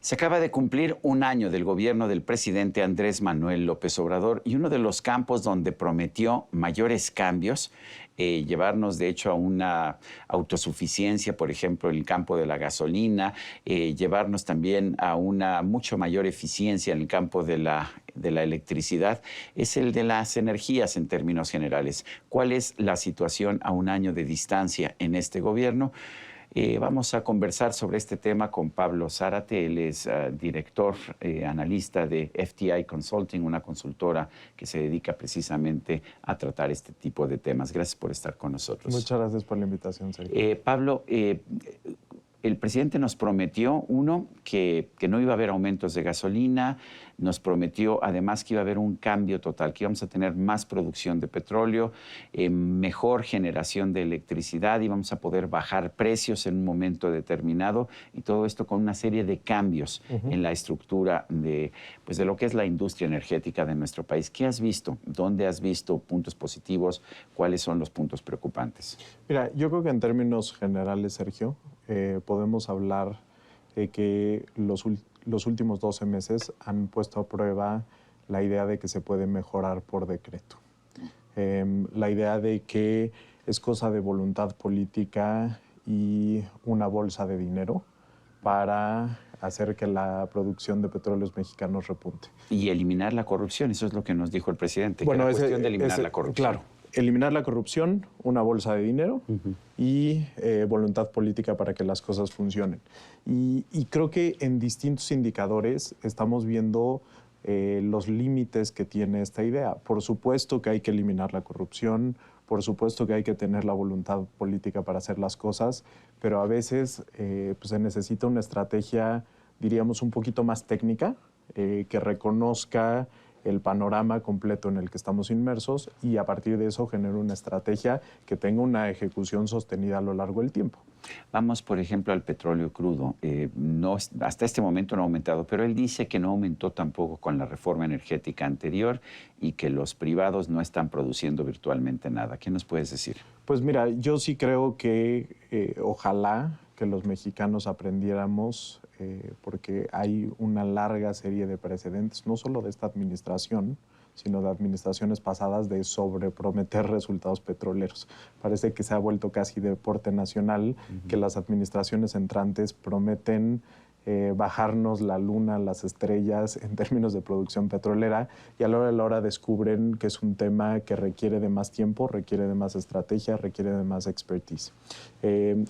Se acaba de cumplir un año del gobierno del presidente Andrés Manuel López Obrador y uno de los campos donde prometió mayores cambios, llevarnos de hecho a una autosuficiencia, por ejemplo, en el campo de la gasolina, llevarnos también a una mucho mayor eficiencia en el campo de la electricidad, es el de las energías en términos generales. ¿Cuál es la situación a un año de distancia en este gobierno? Vamos a conversar sobre este tema con Pablo Zárate. Él es director, analista de FTI Consulting, una consultora que se dedica precisamente a tratar este tipo de temas. Gracias por estar con nosotros. Muchas gracias por la invitación, Sergio. Pablo, el presidente nos prometió, uno, que no iba a haber aumentos de gasolina, nos prometió además que iba a haber un cambio total, que íbamos a tener más producción de petróleo, mejor generación de electricidad, íbamos a poder bajar precios en un momento determinado y todo esto con una serie de cambios en la estructura de lo que es la industria energética de nuestro país. ¿Qué has visto? ¿Dónde has visto puntos positivos? ¿Cuáles son los puntos preocupantes? Mira, yo creo que en términos generales, Sergio, podemos hablar de que los últimos 12 meses han puesto a prueba la idea de que se puede mejorar por decreto. La idea de que es cosa de voluntad política y una bolsa de dinero para hacer que la producción de petróleos mexicanos repunte. Y eliminar la corrupción, eso es lo que nos dijo el presidente. Bueno, que era cuestión de eliminar la corrupción. Claro, eliminar la corrupción, una bolsa de dinero y voluntad política para que las cosas funcionen. Y creo que en distintos indicadores estamos viendo los límites que tiene esta idea. Por supuesto que hay que eliminar la corrupción, por supuesto que hay que tener la voluntad política para hacer las cosas, pero a veces pues se necesita una estrategia, diríamos, un poquito más técnica, que reconozca el panorama completo en el que estamos inmersos y a partir de eso genera una estrategia que tenga una ejecución sostenida a lo largo del tiempo. Vamos, por ejemplo, al petróleo crudo. Hasta este momento no ha aumentado, pero él dice que no aumentó tampoco con la reforma energética anterior y que los privados no están produciendo virtualmente nada. ¿Qué nos puedes decir? Pues mira, yo sí creo que ojalá que los mexicanos aprendiéramos, porque hay una larga serie de precedentes, no solo de esta administración, sino de administraciones pasadas, de sobreprometer resultados petroleros. Parece que se ha vuelto casi deporte nacional que las administraciones entrantes prometen bajarnos la luna, las estrellas en términos de producción petrolera y a la hora de la hora descubren que es un tema que requiere de más tiempo, requiere de más estrategia, requiere de más expertise.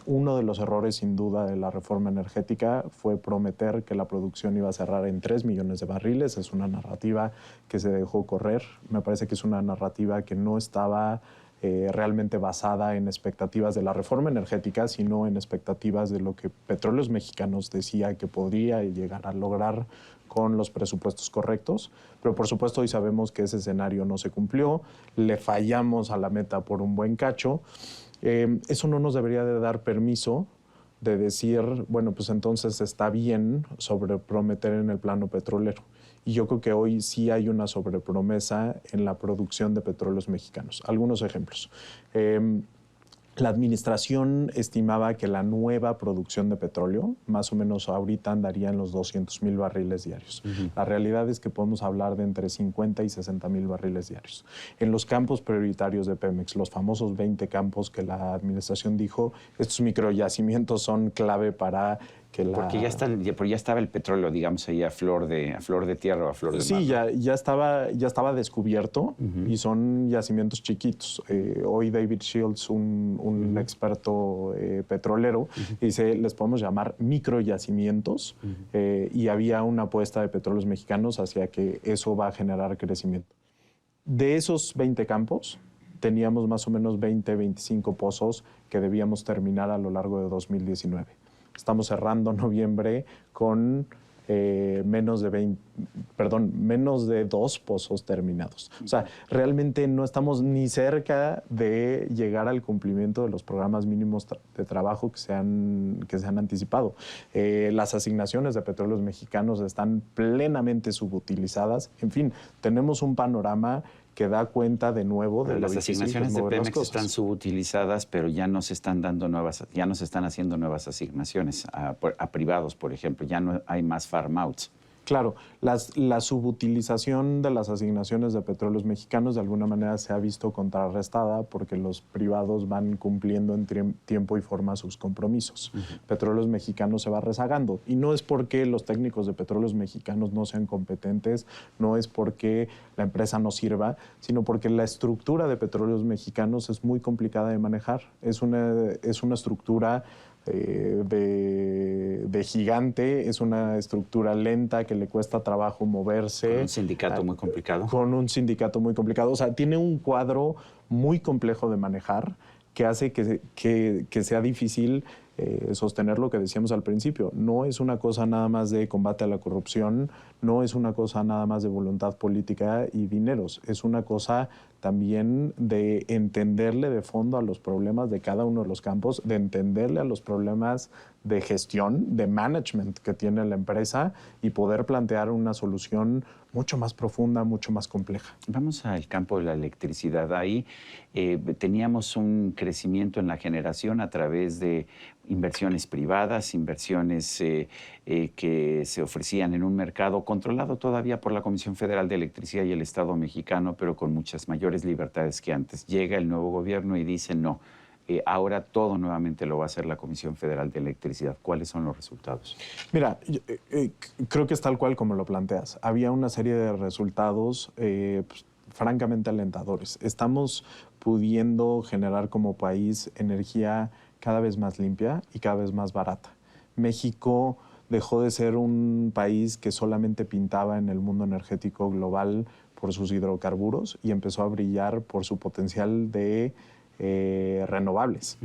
Uno de los errores sin duda de la reforma energética fue prometer que la producción iba a cerrar en 3 millones de barriles. Es una narrativa que se dejó correr. Me parece que es una narrativa que no estaba realmente basada en expectativas de la reforma energética, sino en expectativas de lo que Petróleos Mexicanos decía que podría llegar a lograr con los presupuestos correctos. Pero por supuesto hoy sabemos que ese escenario no se cumplió, le fallamos a la meta por un buen cacho. Eso no nos debería de dar permiso de decir, bueno, pues entonces está bien sobreprometer en el plano petrolero. Y yo creo que hoy sí hay una sobrepromesa en la producción de petróleos mexicanos. Algunos ejemplos. La administración estimaba que la nueva producción de petróleo, más o menos ahorita andaría en los 200,000 barriles diarios. La realidad es que podemos hablar de entre 50 y 60,000 barriles diarios. En los campos prioritarios de Pemex, los famosos 20 campos que la administración dijo, estos microyacimientos son clave para que la... Porque ya estaba el petróleo, digamos, ahí a flor de tierra o a flor de mar. Sí, ya estaba descubierto y son yacimientos chiquitos. Hoy David Shields, un experto petrolero, dice, les podemos llamar microyacimientos y había una apuesta de Petróleos Mexicanos hacia que eso va a generar crecimiento. De esos 20 campos, teníamos más o menos 25 pozos que debíamos terminar a lo largo de 2019. Estamos cerrando noviembre con menos de 2 pozos terminados. O sea, realmente no estamos ni cerca de llegar al cumplimiento de los programas mínimos de trabajo que se han anticipado. Las asignaciones de Petróleos Mexicanos están plenamente subutilizadas. En fin, tenemos un panorama que da cuenta de nuevo de las asignaciones de Pemex cosas. están subutilizadas, pero ya no se están haciendo nuevas asignaciones a privados, por ejemplo. Ya no hay más farm outs. Claro, la subutilización de las asignaciones de petróleos mexicanos de alguna manera se ha visto contrarrestada porque los privados van cumpliendo en tiempo y forma sus compromisos. Petróleos Mexicanos se va rezagando y no es porque los técnicos de Petróleos Mexicanos no sean competentes, no es porque la empresa no sirva, sino porque la estructura de Petróleos Mexicanos es muy complicada de manejar. Es una estructura de gigante, es una estructura lenta que le cuesta trabajo moverse. Con un sindicato muy complicado. Con un sindicato muy complicado. O sea, tiene un cuadro muy complejo de manejar que hace que sea difícil sostener lo que decíamos al principio. No es una cosa nada más de combate a la corrupción, no es una cosa nada más de voluntad política y dineros, es una cosa también de entenderle de fondo a los problemas de cada uno de los campos, de entenderle a los problemas de gestión, de management que tiene la empresa y poder plantear una solución mucho más profunda, mucho más compleja. Vamos al campo de la electricidad. Ahí teníamos un crecimiento en la generación a través de inversiones privadas, inversiones que se ofrecían en un mercado controlado todavía por la Comisión Federal de Electricidad y el Estado mexicano, pero con muchas mayores libertades que antes. Llega el nuevo gobierno y dice no. Ahora todo nuevamente lo va a hacer la Comisión Federal de Electricidad. ¿Cuáles son los resultados? Mira, creo que es tal cual como lo planteas. Había una serie de resultados pues, francamente alentadores. Estamos pudiendo generar como país energía cada vez más limpia y cada vez más barata. México dejó de ser un país que solamente pintaba en el mundo energético global por sus hidrocarburos y empezó a brillar por su potencial de renovables.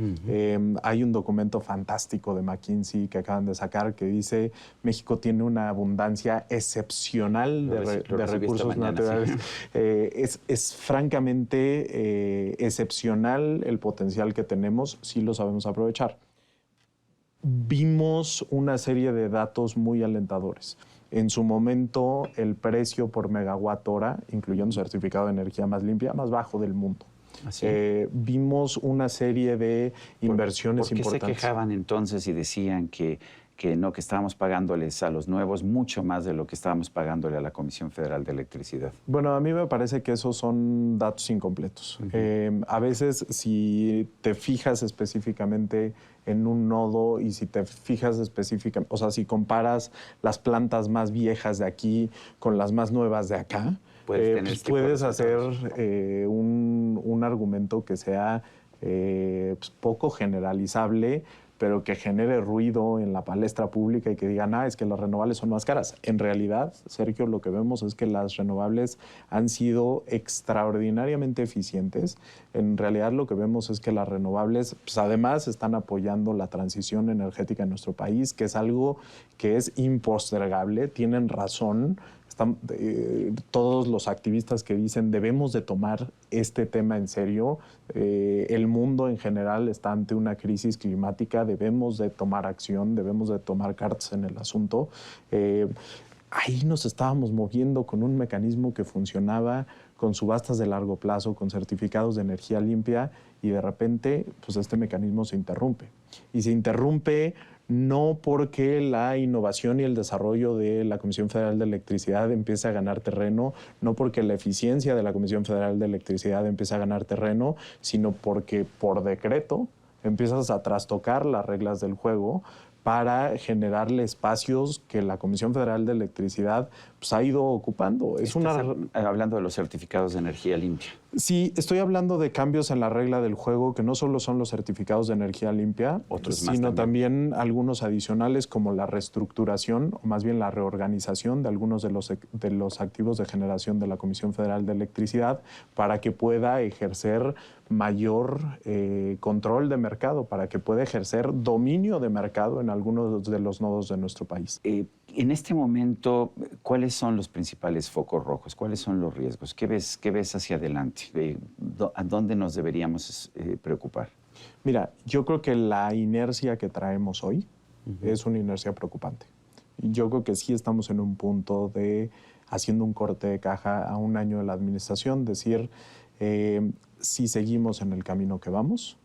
Hay un documento fantástico de McKinsey que acaban de sacar que dice México tiene una abundancia excepcional de recursos naturales. Sí. Es francamente excepcional el potencial que tenemos si lo sabemos aprovechar. Vimos una serie de datos muy alentadores. En su momento, el precio por megawatt hora, incluyendo certificado de energía más limpia, más bajo del mundo. Vimos una serie de inversiones importantes. ¿Por qué se quejaban entonces y decían que estábamos pagándoles a los nuevos mucho más de lo que estábamos pagándole a la Comisión Federal de Electricidad? Bueno, a mí me parece que esos son datos incompletos. A veces, si te fijas específicamente en un nodo y si te fijas específicamente, o sea, si comparas las plantas más viejas de aquí con las más nuevas de acá, puedes hacer un argumento que sea poco generalizable, pero que genere ruido en la palestra pública y que digan, es que las renovables son más caras. En realidad, Sergio, lo que vemos es que las renovables han sido extraordinariamente eficientes. En realidad, lo que vemos es que las renovables, pues, además, están apoyando la transición energética en nuestro país, que es algo que es impostergable. Tienen razón. Todos los activistas que dicen debemos de tomar este tema en serio, el mundo en general está ante una crisis climática, debemos de tomar acción, debemos de tomar cartas en el asunto. Ahí nos estábamos moviendo con un mecanismo que funcionaba con subastas de largo plazo, con certificados de energía limpia y de repente pues este mecanismo se interrumpe. Y se interrumpe no porque la innovación y el desarrollo de la Comisión Federal de Electricidad empiece a ganar terreno, no porque la eficiencia de la Comisión Federal de Electricidad empiece a ganar terreno, sino porque por decreto empiezas a trastocar las reglas del juego para generarle espacios que la Comisión Federal de Electricidad pues, ha ido ocupando. Estás hablando de los certificados de energía limpia. Sí, estoy hablando de cambios en la regla del juego que no solo son los certificados de energía limpia, sino también algunos adicionales como la reestructuración o más bien la reorganización de algunos de los activos de generación de la Comisión Federal de Electricidad para que pueda ejercer mayor control de mercado, para que pueda ejercer dominio de mercado en algunos de los nodos de nuestro país. En este momento, ¿cuáles son los principales focos rojos? ¿Cuáles son los riesgos? ¿Qué ves hacia adelante? ¿A dónde nos deberíamos preocupar? Mira, yo creo que la inercia que traemos hoy es una inercia preocupante. Yo creo que sí estamos en un punto de haciendo un corte de caja a un año de la administración, decir, si seguimos en el camino que vamos,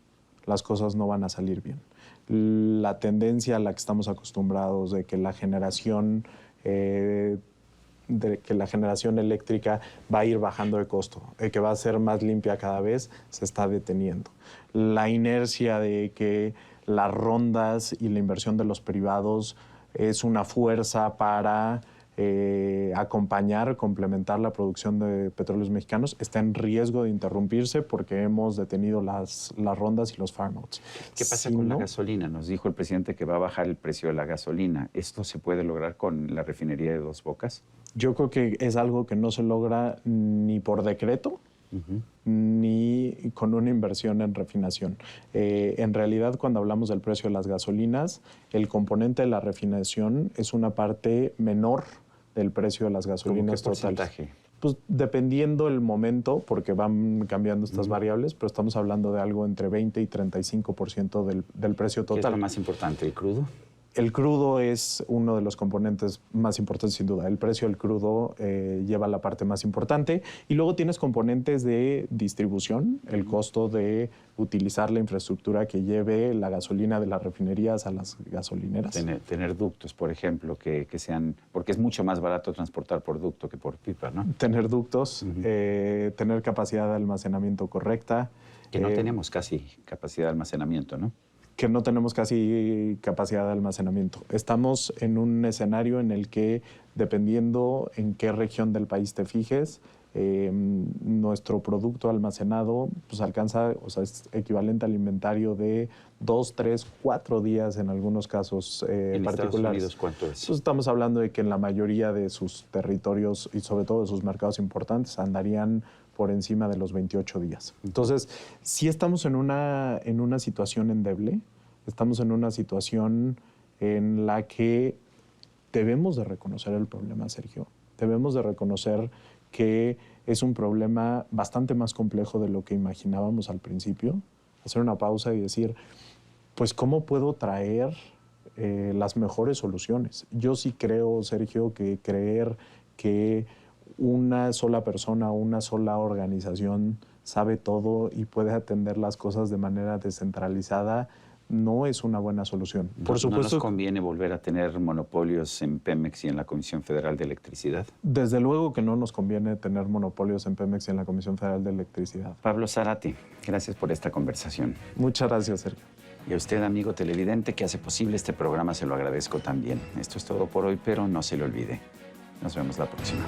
las cosas no van a salir bien. La tendencia a la que estamos acostumbrados de que la generación eléctrica va a ir bajando de costo, que va a ser más limpia cada vez, se está deteniendo. La inercia de que las rondas y la inversión de los privados es una fuerza para acompañar, complementar la producción de petróleos mexicanos, está en riesgo de interrumpirse porque hemos detenido las rondas y los farm outs. ¿Qué pasa con la gasolina? Nos dijo el presidente que va a bajar el precio de la gasolina. ¿Esto se puede lograr con la refinería de Dos Bocas? Yo creo que es algo que no se logra ni por decreto, ni con una inversión en refinación. En realidad, cuando hablamos del precio de las gasolinas, el componente de la refinación es una parte menor del precio de las gasolinas totales. Pues dependiendo el momento, porque van cambiando estas variables, pero estamos hablando de algo entre 20 y 35% del precio total. ¿Qué es lo más importante, el crudo? El crudo es uno de los componentes más importantes, sin duda. El precio del crudo lleva la parte más importante. Y luego tienes componentes de distribución, el costo de utilizar la infraestructura que lleve la gasolina de las refinerías a las gasolineras. Tener ductos, por ejemplo, que sean... Porque es mucho más barato transportar por ducto que por pipa, ¿no? Tener ductos, tener capacidad de almacenamiento correcta. Que no tenemos casi capacidad de almacenamiento, ¿no? Que no tenemos casi capacidad de almacenamiento. Estamos en un escenario en el que, dependiendo en qué región del país te fijes, nuestro producto almacenado pues alcanza, o sea, es equivalente al inventario de 2, 3, 4 días en algunos casos ¿En particulares. Estados Unidos cuánto es? Pues estamos hablando de que en la mayoría de sus territorios y sobre todo de sus mercados importantes andarían por encima de los 28 días. Entonces, sí estamos en una situación endeble, estamos en una situación en la que debemos de reconocer el problema, Sergio. Debemos de reconocer que es un problema bastante más complejo de lo que imaginábamos al principio. Hacer una pausa y decir, pues, ¿cómo puedo traer las mejores soluciones? Yo sí creo, Sergio, que creer que una sola persona o una sola organización sabe todo y puede atender las cosas de manera descentralizada no es una buena solución. Por supuesto, ¿No nos conviene volver a tener monopolios en Pemex y en la Comisión Federal de Electricidad? Desde luego que no nos conviene tener monopolios en Pemex y en la Comisión Federal de Electricidad. Pablo Zárate, gracias por esta conversación. Muchas gracias, Sergio. Y a usted, amigo televidente, que hace posible este programa, se lo agradezco también. Esto es todo por hoy, pero no se le olvide. Nos vemos la próxima.